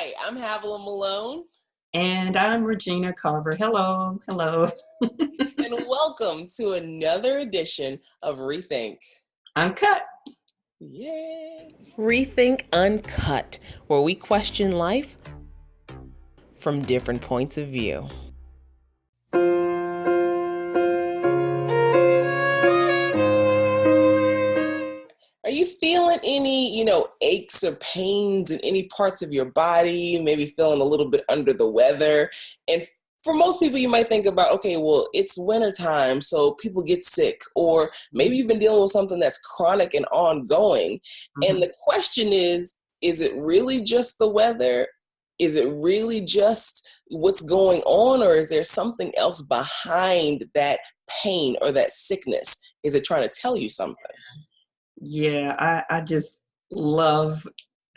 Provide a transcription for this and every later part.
Hi, I'm Havilah Malone, And I'm Regina Carver. Hello, hello. and welcome to another edition of Rethink. Uncut. Yay! Rethink Uncut, where we question life from different points of view. Are you feeling any, aches or pains in any parts of your body? Maybe feeling a little bit under the weather? And for most people, you might think about, okay, well, it's wintertime, so people get sick. Or maybe you've been dealing with something that's chronic and ongoing. And the question is it really just the weather? Is it really just what's going on? Or is there something else behind that pain or that sickness? Is it trying to tell you something? Yeah, I just love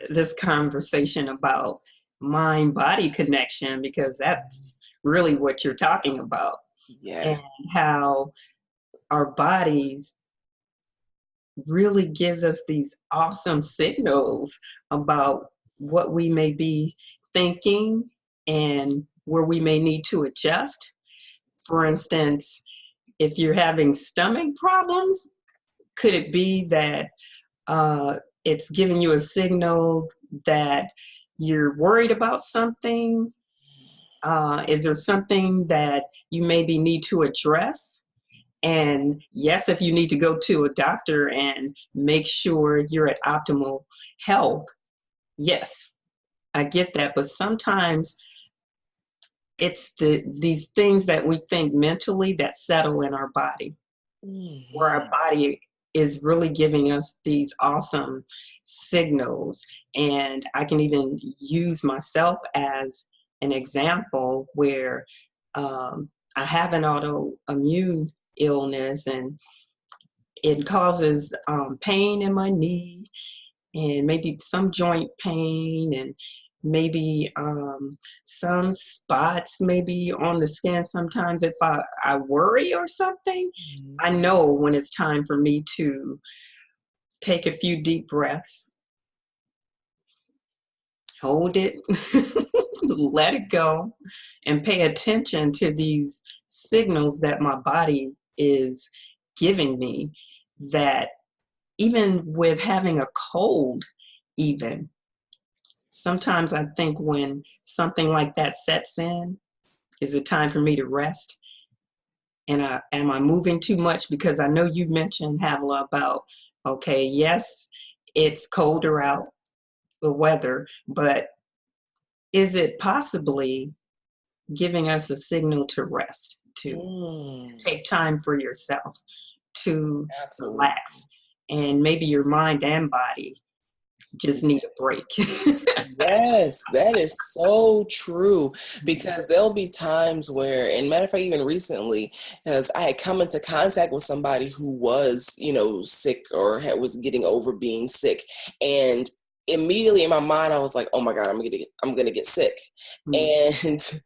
this conversation about mind-body connection because that's really what you're talking about. Yes. And how our bodies really gives us these awesome signals about what we may be thinking and where we may need to adjust. For instance, if you're having stomach problems, could it be that it's giving you a signal that you're worried about something? Is there something that you maybe need to address? And yes, if you need to go to a doctor and make sure you're at optimal health, yes, I get that. But sometimes it's these things that we think mentally that settle in our body, where our body is really giving us these awesome signals. And I can even use myself as an example where I have an autoimmune illness and it causes pain in my knee and maybe some joint pain and maybe some spots maybe on the skin. Sometimes if I worry or something, I know when it's time for me to take a few deep breaths, hold it, let it go, and pay attention to these signals that my body is giving me. That even with having a cold, even sometimes I think when something like that sets in, is it time for me to rest? And am I moving too much? Because I know you mentioned, Havilah, about, okay, yes, it's colder out, the weather, but is it possibly giving us a signal to rest, to take time for yourself, to Absolutely. relax, and maybe your mind and body just need a break. Yes, that is so true, because there'll be times where, and matter of fact, even recently, as I had come into contact with somebody who was, sick or was getting over being sick, and immediately in my mind, I was like, "Oh my God, I'm gonna get sick," and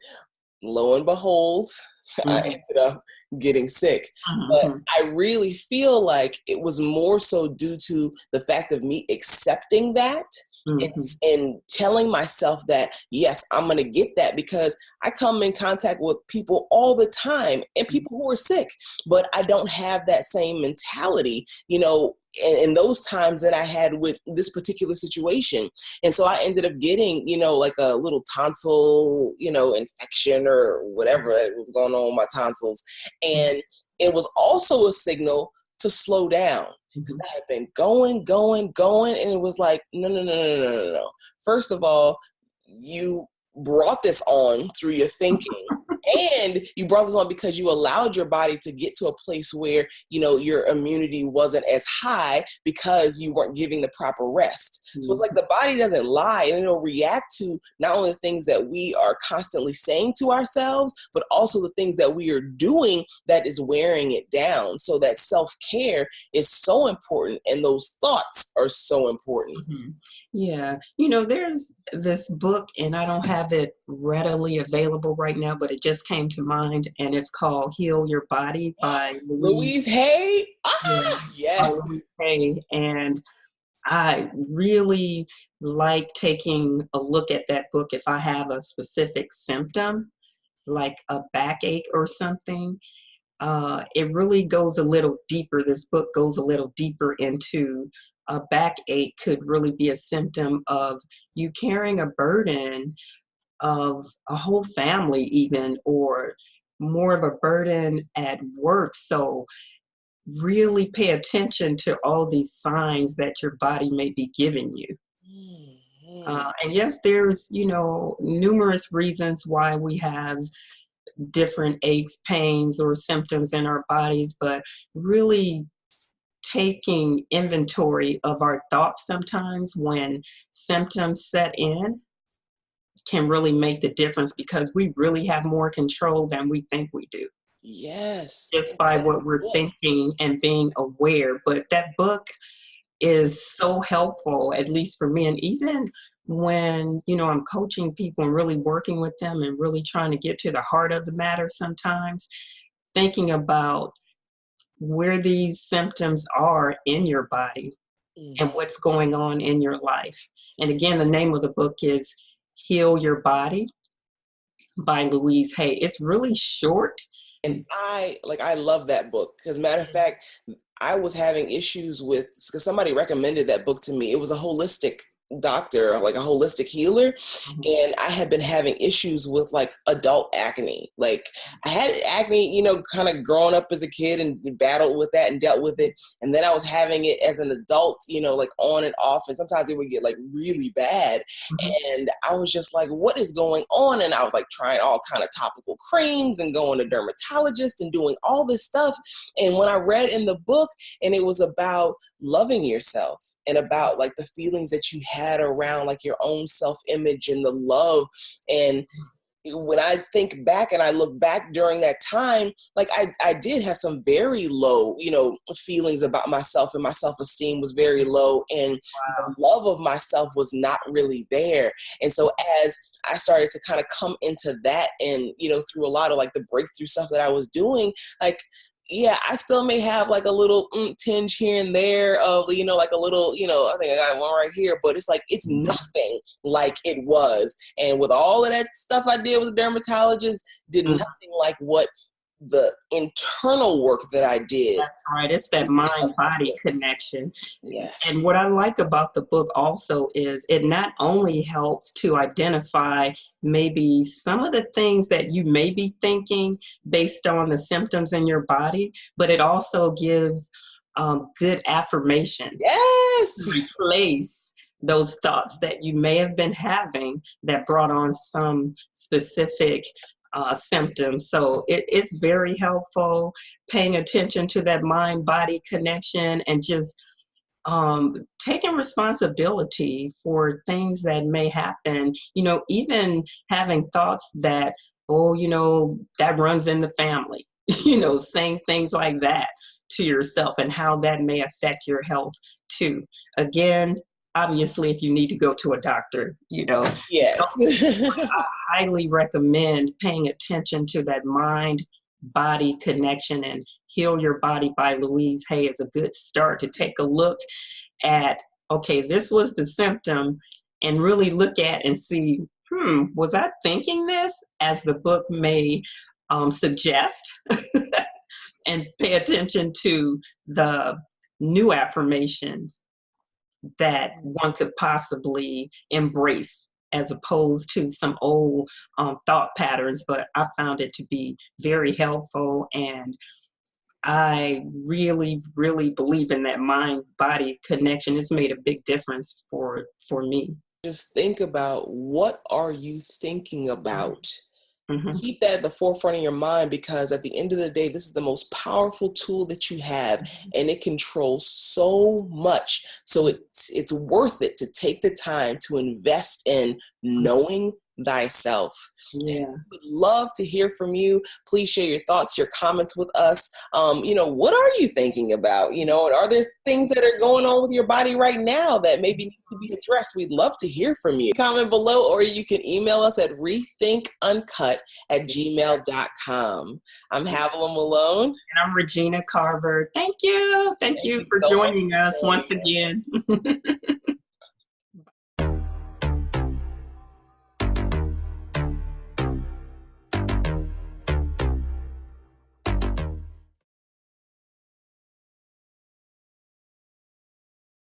lo and behold, I ended up getting sick. But I really feel like it was more so due to the fact of me accepting that and telling myself that, yes, I'm going to get that, because I come in contact with people all the time and people who are sick, but I don't have that same mentality, in those times that I had with this particular situation. And so I ended up getting, like a little tonsil, infection or whatever was going on with my tonsils. And it was also a signal to slow down, because I had been going, and it was like, no. First of all, you brought this on through your thinking. And you brought this on because you allowed your body to get to a place where, your immunity wasn't as high because you weren't giving the proper rest. So it's like the body doesn't lie, and it'll react to not only the things that we are constantly saying to ourselves, but also the things that we are doing that is wearing it down. So that self-care is so important, and those thoughts are so important. Yeah, there's this book, and I don't have it readily available right now, but it just came to mind, and it's called Heal Your Body by Louise Hay? Yeah, Yes. Louise Hay. And I really like taking a look at that book if I have a specific symptom, like a backache or something. It really goes a little deeper. This book goes a little deeper into a backache could really be a symptom of you carrying a burden of a whole family, even, or more of a burden at work. So, really pay attention to all these signs that your body may be giving you. Mhm. And yes, there's, numerous reasons why we have different aches, pains, or symptoms in our bodies, but really taking inventory of our thoughts sometimes when symptoms set in can really make the difference because we really have more control than we think we do Yes. just by That what we're book. thinking and being aware. But that book is so helpful, at least for me. And even when, I'm coaching people and really working with them and really trying to get to the heart of the matter sometimes, thinking about where these symptoms are in your body and Mhm. what's going on in your life. And again, the name of the book is Heal Your Body by Louise Hay. It's really short. And I love that book because matter of fact, I was having issues with because somebody recommended that book to me. It was a holistic doctor, like a holistic healer, Mhm. and I had been having issues with like adult acne. Like I had acne, kind of growing up as a kid and battled with that and dealt with it, and then I was having it as an adult, like on and off, and sometimes it would get like really bad, Mhm. and I was just like, what is going on? And I was like trying all kind of topical creams and going to dermatologists and doing all this stuff. And when I read in the book, and it was about loving yourself and about like the feelings that you had around like your own self-image and the love. And when I think back and I look back during that time, like I did have some very low, feelings about myself, and my self-esteem was very low, and the Wow. love of myself was not really there. And so as I started to kind of come into that and, through a lot of like the breakthrough stuff that I was doing, like, yeah, I still may have like a little tinge here and there of, like a little, I think I got one right here, but it's like, it's nothing like it was. And with all of that stuff I did with the dermatologist, did Mhm. nothing like what the internal work that I did. That's right. It's that mind body connection. Yes. And what I like about the book also is it not only helps to identify maybe some of the things that you may be thinking based on the symptoms in your body, but it also gives good affirmations to Yes. replace those thoughts that you may have been having that brought on some specific symptoms. So it's very helpful paying attention to that mind body connection and just taking responsibility for things that may happen, even having thoughts that, oh, that runs in the family, saying things like that to yourself and how that may affect your health too. Again, obviously, if you need to go to a doctor, Yes. highly recommend paying attention to that mind body connection, and Heal Your Body by Louise Hay is a good start to take a look at, okay, this was the symptom, and really look at and see, was I thinking this, as the book may suggest, and pay attention to the new affirmations that one could possibly embrace as opposed to some old thought patterns. But I found it to be very helpful, and I really, really believe in that mind body connection. It's made a big difference for me. Just think about, what are you thinking about? Mm-hmm. Keep that at the forefront of your mind, because at the end of the day, this is the most powerful tool that you have, and it controls so much. So it's worth it to take the time to invest in knowing thyself. Yeah. Would love to hear from you. Please share your thoughts, your comments with us. What are you thinking about? Are there things that are going on with your body right now that maybe need to be addressed? We'd love to hear from you. Comment below, or you can email us at rethinkuncut@gmail.com. I'm Havilah Malone. And I'm Regina Carver. Thank you. Thank you for so joining us once again.